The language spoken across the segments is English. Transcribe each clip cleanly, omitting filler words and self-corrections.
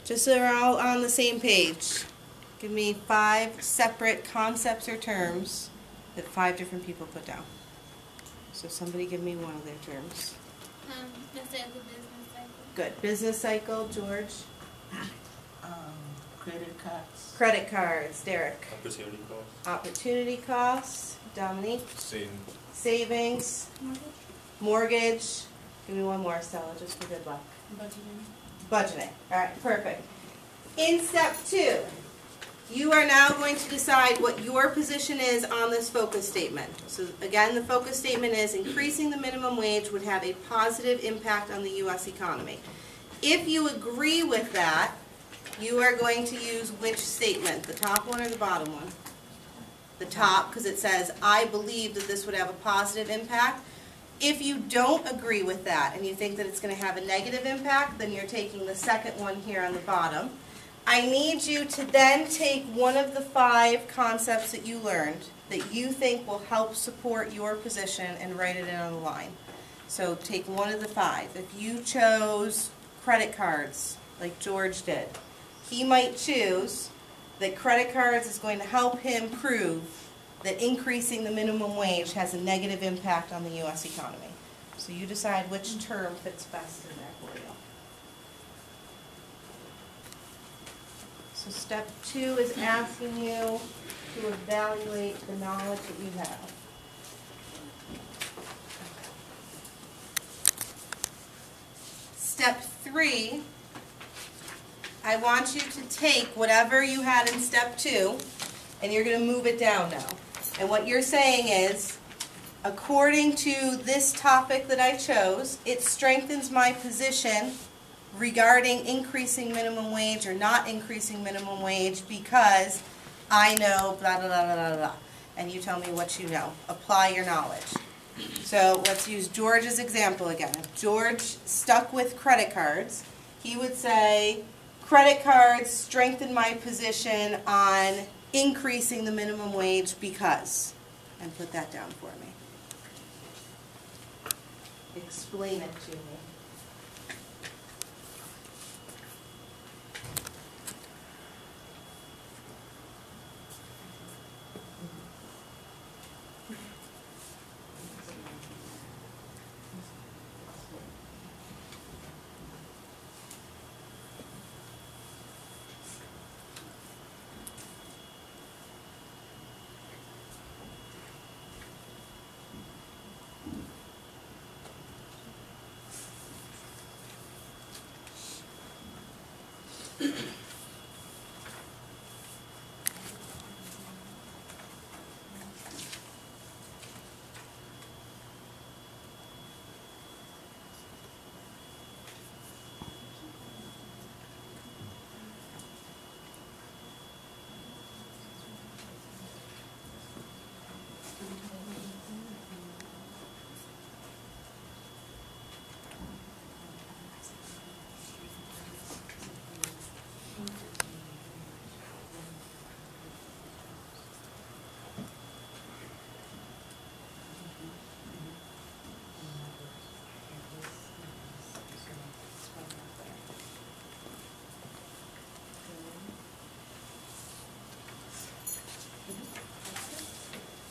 Just so we're all on the same page, give me 5 separate concepts or terms that 5 different people put down. So somebody give me one of their terms. Let's say the business cycle. Good. Business cycle, George. Credit cards. Credit cards, Derek. Opportunity cost. Opportunity costs, Dominique. Savings. Savings. Mortgage. Give me one more, Stella, just for good luck. Budgeting. Budgeting. All right, perfect. In step 2, you are now going to decide what your position is on this focus statement. So again, the focus statement is increasing the minimum wage would have a positive impact on the U.S. economy. If you agree with that, you are going to use which statement? The top one or the bottom one? The top, because it says, I believe that this would have a positive impact. If you don't agree with that and you think that it's going to have a negative impact, then you're taking the second one here on the bottom. I need you to then take one of the 5 concepts that you learned that you think will help support your position and write it in on the line. So take one of the 5. If you chose credit cards, like George did, he might choose that credit cards is going to help him prove that increasing the minimum wage has a negative impact on the U.S. economy. So you decide which term fits best in there for you. So step 2 is asking you to evaluate the knowledge that you have. Step 3, I want you to take whatever you had in step 2 and you're going to move it down now. And what you're saying is, according to this topic that I chose, it strengthens my position regarding increasing minimum wage or not increasing minimum wage because I know blah, blah, blah, blah, blah. And you tell me what you know. Apply your knowledge. So let's use George's example again. If George stuck with credit cards, he would say, credit cards strengthen my position on increasing the minimum wage because, and put that down for me. Explain it to me.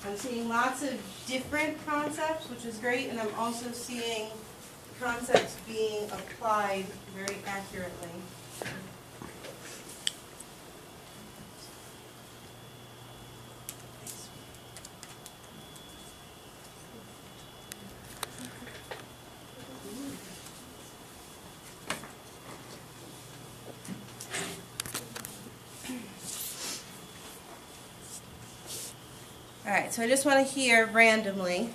I'm seeing lots of different concepts, which is great, and I'm also seeing concepts being applied very accurately. Alright, so I just want to hear randomly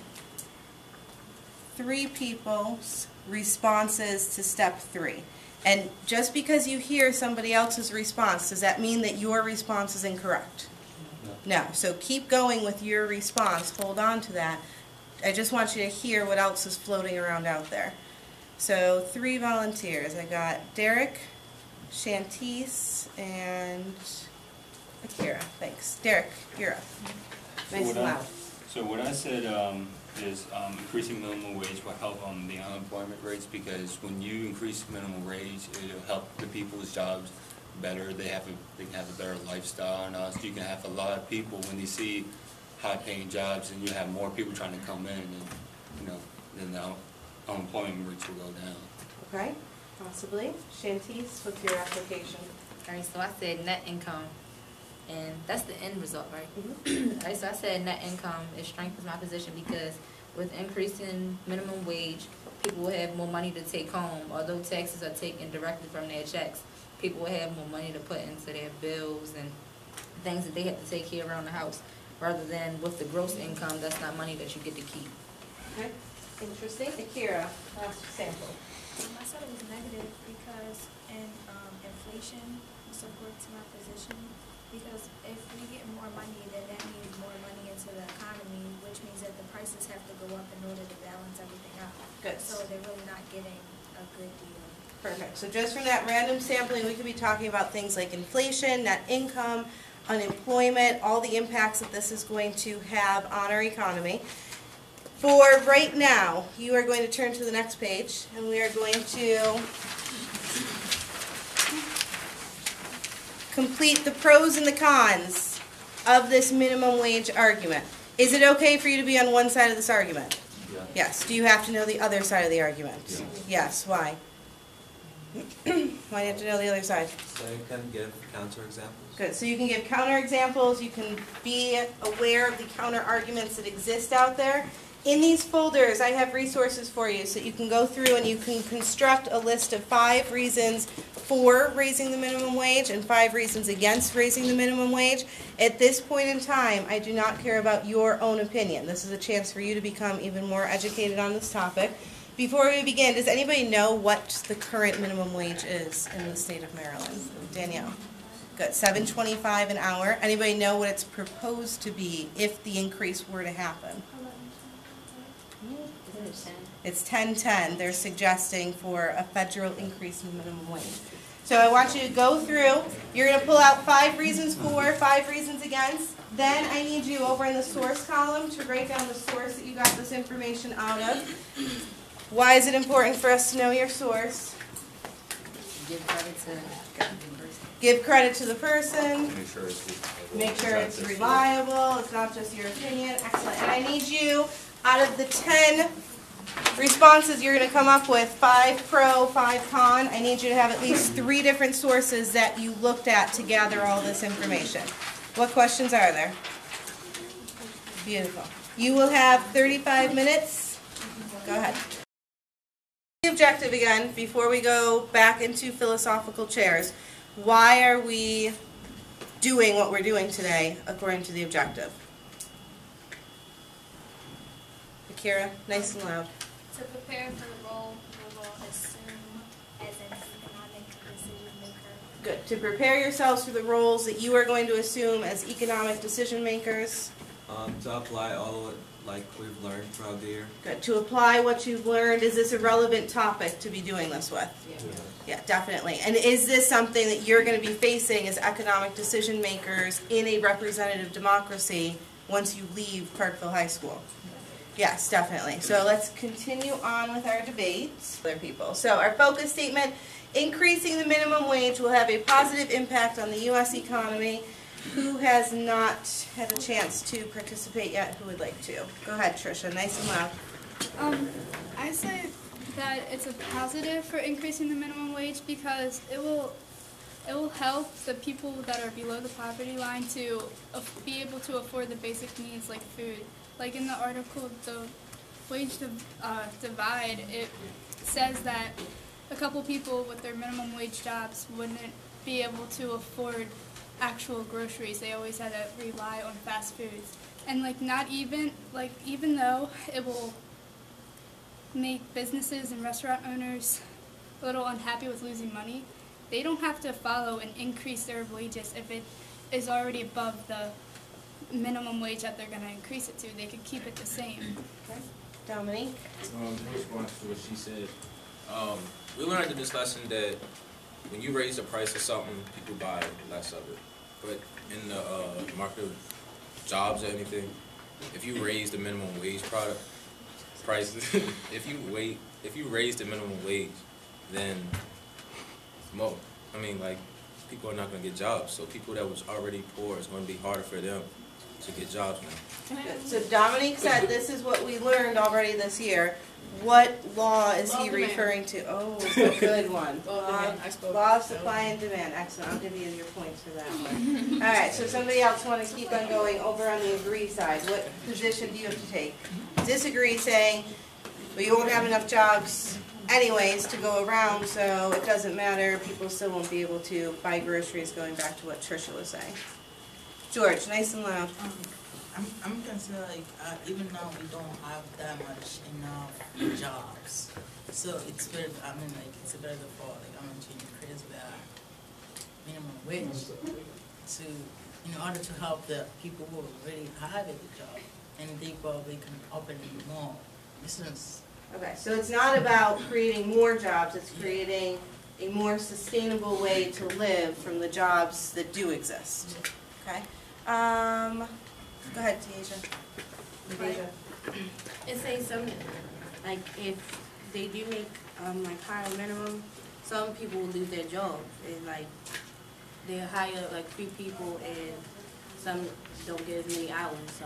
3 people's responses to step 3. And just because you hear somebody else's response, does that mean that your response is incorrect? No. So keep going with your response. Hold on to that. I just want you to hear what else is floating around out there. So 3 volunteers. I got Derek, Shantice, and Akira. Thanks. Derek, you're up. Nice and loud. So what I said, is increasing minimum wage will help on the unemployment rates, because when you increase minimum wage, it'll help the people's jobs better. They can have a better lifestyle, and so you can have a lot of people when they see high-paying jobs, and you have more people trying to come in, and then the unemployment rates will go down. Okay, possibly. Shantice, what's your application? All right, so I said net income, and that's the end result, right? Mm-hmm. All right, so I said net income, it strengthens my position because with increasing minimum wage, people will have more money to take home. Although taxes are taken directly from their checks, people will have more money to put into their bills and things that they have to take care of around the house, rather than with the gross income, that's not money that you get to keep. Okay, interesting. Akira, last sample. I said it was negative because inflation supports my position, because if we get more money, then that means more money into the economy, which means that the prices have to go up in order to balance everything out. Good. So they're really not getting a good deal. Perfect. So just from that random sampling, we could be talking about things like inflation, net income, unemployment, all the impacts that this is going to have on our economy. For right now, you are going to turn to the next page, and we are going to complete the pros and the cons of this minimum wage argument. Is it okay for you to be on one side of this argument? Yeah. Yes. Do you have to know the other side of the argument? Yeah. Yes. Why? Why do you have to know the other side? So you can give counterexamples. Good. So you can give counterexamples. You can be aware of the counter arguments that exist out there. In these folders, I have resources for you so you can go through and you can construct a list of 5 reasons for raising the minimum wage and 5 reasons against raising the minimum wage. At this point in time, I do not care about your own opinion. This is a chance for you to become even more educated on this topic. Before we begin, does anybody know what the current minimum wage is in the state of Maryland? Danielle? Good. $7.25 an hour. Anybody know what it's proposed to be if the increase were to happen? It's $10.10 they're suggesting for a federal increase in minimum wage. So I want you to go through. You're going to pull out 5 reasons for, 5 reasons against. Then I need you over in the source column to write down the source that you got this information out of. Why is it important for us to know your source? Give credit to the person. Give credit to the person. Make sure it's reliable. It's not just your opinion. Excellent. And I need you, out of the 10 responses you're going to come up with, 5 pro, 5 con, I need you to have at least 3 different sources that you looked at to gather all this information. What questions are there? Beautiful. You will have 35 minutes. Go ahead. The objective again, before we go back into philosophical chairs. Why are we doing what we're doing today according to the objective? Akira, nice and loud. To prepare for the role we will assume as an economic decision maker. Good. To prepare yourselves for the roles that you are going to assume as economic decision makers. To apply all of it like we've learned throughout the year. Good. To apply what you've learned. Is this a relevant topic to be doing this with? Yeah. Yeah, definitely. And is this something that you're going to be facing as economic decision makers in a representative democracy once you leave Parkville High School? Yes, definitely. So let's continue on with our debates. Other people. So our focus statement, increasing the minimum wage will have a positive impact on the U.S. economy. Who has not had a chance to participate yet? Who would like to? Go ahead, Tricia. Nice and loud. I say that it's a positive for increasing the minimum wage because it will help the people that are below the poverty line to be able to afford the basic needs like food. Like in the article, the wage divide, it says that a couple people with their minimum wage jobs wouldn't be able to afford actual groceries. They always had to rely on fast foods. And even though it will make businesses and restaurant owners a little unhappy with losing money, they don't have to follow and increase their wages if it is already above the minimum wage that they're going to increase it to. They could keep it the same. Okay. Dominique? In response to what she said, we learned in this lesson that when you raise the price of something, people buy less of it. But in the market of jobs or anything, if you raise the minimum wage product, prices, if you raise the minimum wage, then people are not gonna get jobs. So people that was already poor, it's gonna be harder for them to get jobs now. Good. So Dominique said this is what we learned already this year. What law is he referring to? Oh, it's a good one. Law of supply and demand. Excellent. I'll give you your points for that one. All right. So somebody else want to keep on going over on the agree side. What position do you have to take? Disagree, saying we won't have enough jobs anyways to go around, so it doesn't matter. People still won't be able to buy groceries. Going back to what Tricia was saying. George, nice and loud. I'm concerned, even now we don't have that much enough jobs. So it's better, it's better for, to increase the minimum wage in order to help the people who already have a job, and they probably can open more business. Okay, so it's not about creating more jobs, it's creating a more sustainable way to live from the jobs that do exist. Okay? Go ahead, Tasia. It says some, like, if they do make, like, higher minimum, some people will lose their job. And, like, they'll hire, like, 3 people and some don't get as many hours, so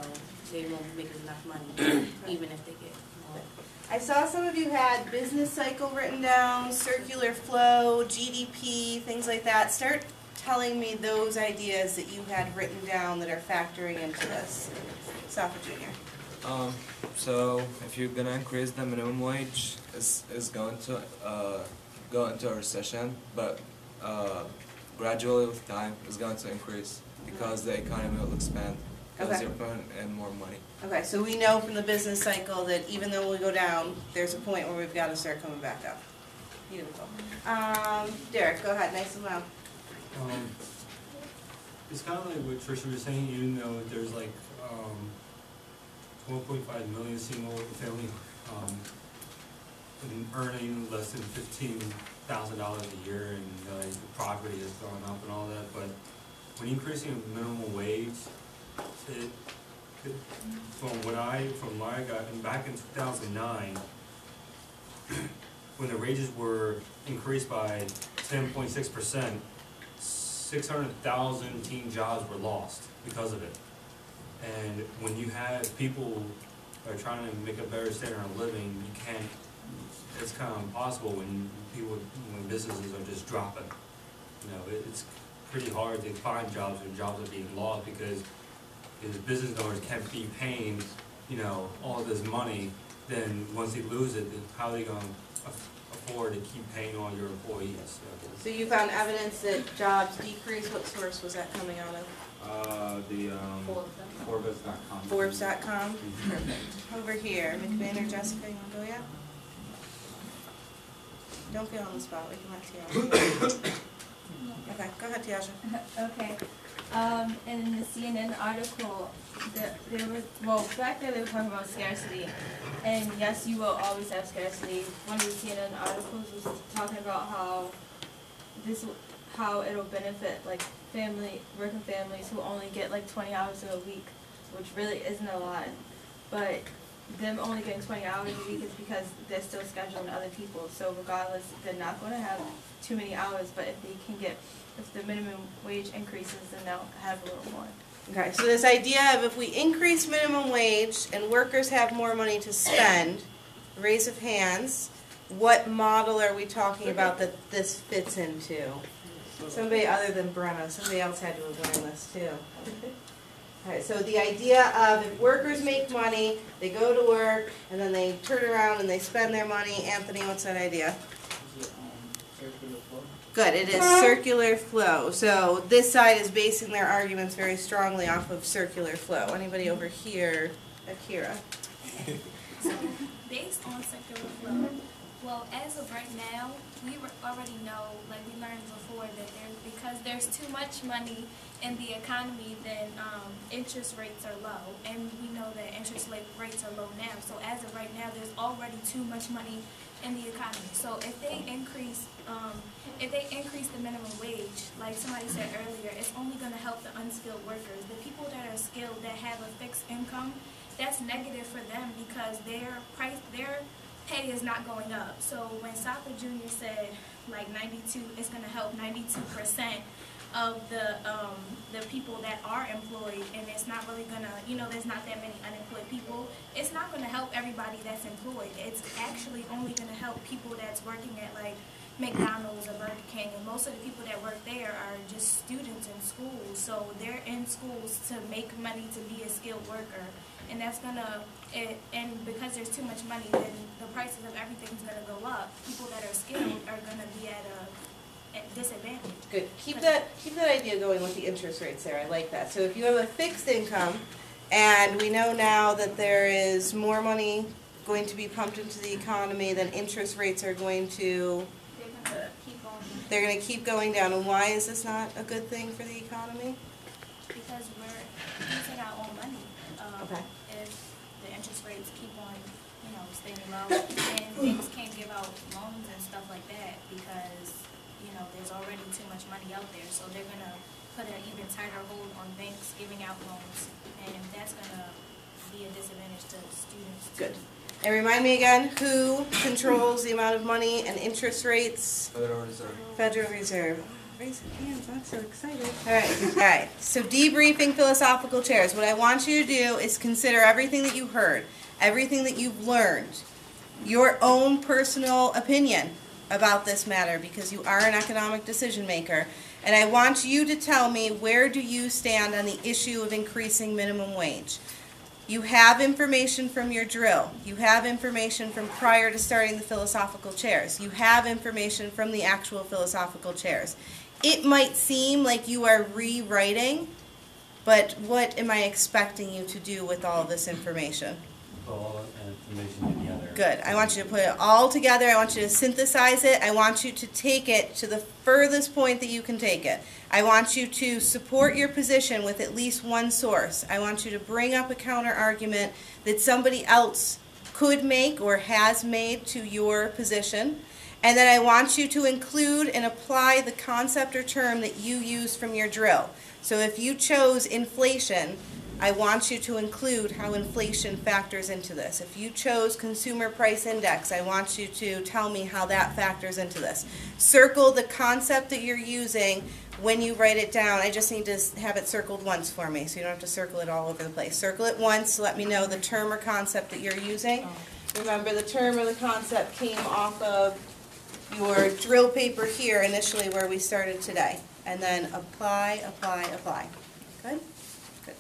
they won't make enough money, even if they get more. I saw some of you had business cycle written down, circular flow, GDP, things like that. Start telling me those ideas that you had written down that are factoring into this. Safa Jr. So if you're gonna increase the minimum wage, it's going to go into a recession, but gradually with time, it's going to increase because the economy will expand because you're putting in more money. Okay, so we know from the business cycle that even though we go down, there's a point where we've got to start coming back up. Beautiful. Derek, go ahead, nice and loud. It's kind of like what Tricia was saying, even though there's like 1.5 million single family earning less than $15,000 a year, and the property has gone up and all that. But when increasing the minimum wage, from what I got back in 2009, when the wages were increased by 10.6%. 600,000 teen jobs were lost because of it. And when you have people that are trying to make a better standard of living, you can't, it's kind of impossible when businesses are just dropping. You know, it's pretty hard to find jobs when jobs are being lost because business owners can't be paying, all of this money. Then once they lose it, how are they going to afford to keep paying all your employees? So you found evidence that jobs decrease. What source was that coming out of? Forbes.com. Forbes.com? Perfect. Over here, McVan or Jessica, you want to go yet? Don't feel on the spot. We can let Tiaja. Okay, go ahead, Tiaja. Okay. In the CNN article, back there they were talking about scarcity, and yes, you will always have scarcity. One of the CNN articles was talking about how it'll benefit like working families who only get like 20 hours a week, which really isn't a lot, but them only getting 20 hours a week is because they're still scheduling other people. So regardless, they're not going to have too many hours, but if the minimum wage increases, then they'll have a little more. Okay, so this idea of if we increase minimum wage and workers have more money to spend, raise of hands, what model are we talking about that this fits into? Somebody other than Brenna, somebody else had to have learned this too. All right, so the idea of if workers make money, they go to work, and then they turn around and they spend their money. Anthony, what's that idea? Good, it is circular flow. So this side is basing their arguments very strongly off of circular flow. Anybody over here? Akira. So, based on circular flow, well, as of right now, we already know, like we learned before, that because there's too much money in the economy, then interest rates are low, and we know that interest rates are low now. So as of right now, there's already too much money in the economy. So if they increase the minimum wage, like somebody said earlier, it's only going to help the unskilled workers. The people that are skilled, that have a fixed income, that's negative for them because their pay is not going up. So when Soccer Junior said like 92, it's going to help 92% of the people that are employed, and it's not really going to, you know, there's not that many unemployed people. It's not going to help everybody that's employed. It's actually only going to help people that's working at like McDonald's or Burger King, and most of the people that work there are just students in schools. So they're in schools to make money to be a skilled worker, and that's gonna, and because there's too much money, then the prices of everything's gonna go up. People that are skilled are gonna be at a disadvantage. Good. Keep that idea going with the interest rates there. I like that. So if you have a fixed income, and we know now that there is more money going to be pumped into the economy, then interest rates are going to keep going down. And why is this not a good thing for the economy? Because we're using our own money. Okay. If the interest rates keep on, you know, staying low, and banks can't give out loans and stuff like that because, you know, there's already too much money out there. So they're going to put an even tighter hold on banks giving out loans, and that's going to be a disadvantage to students. Good. And remind me again, who controls the amount of money and interest rates? Federal Reserve. Federal Reserve. Raise your hands, I'm so excited. All right. So debriefing philosophical chairs. What I want you to do is consider everything that you heard, everything that you've learned, your own personal opinion about this matter, because you are an economic decision maker. And I want you to tell me, where do you stand on the issue of increasing minimum wage? You have information from your drill. You have information from prior to starting the philosophical chairs. You have information from the actual philosophical chairs. It might seem like you are rewriting, but what am I expecting you to do with all this information? Put all that information together. Good. I want you to put it all together. I want you to synthesize it. I want you to take it to the furthest point that you can take it. I want you to support your position with at least one source. I want you to bring up a counter argument that somebody else could make or has made to your position. And then I want you to include and apply the concept or term that you use from your drill. So if you chose inflation, I want you to include how inflation factors into this. If you chose consumer price index, I want you to tell me how that factors into this. Circle the concept that you're using when you write it down. I just need to have it circled once for me, so you don't have to circle it all over the place. Circle it once, let me know the term or concept that you're using. Remember, the term or the concept came off of your drill paper here initially where we started today. And then apply, apply, apply. Good? Good.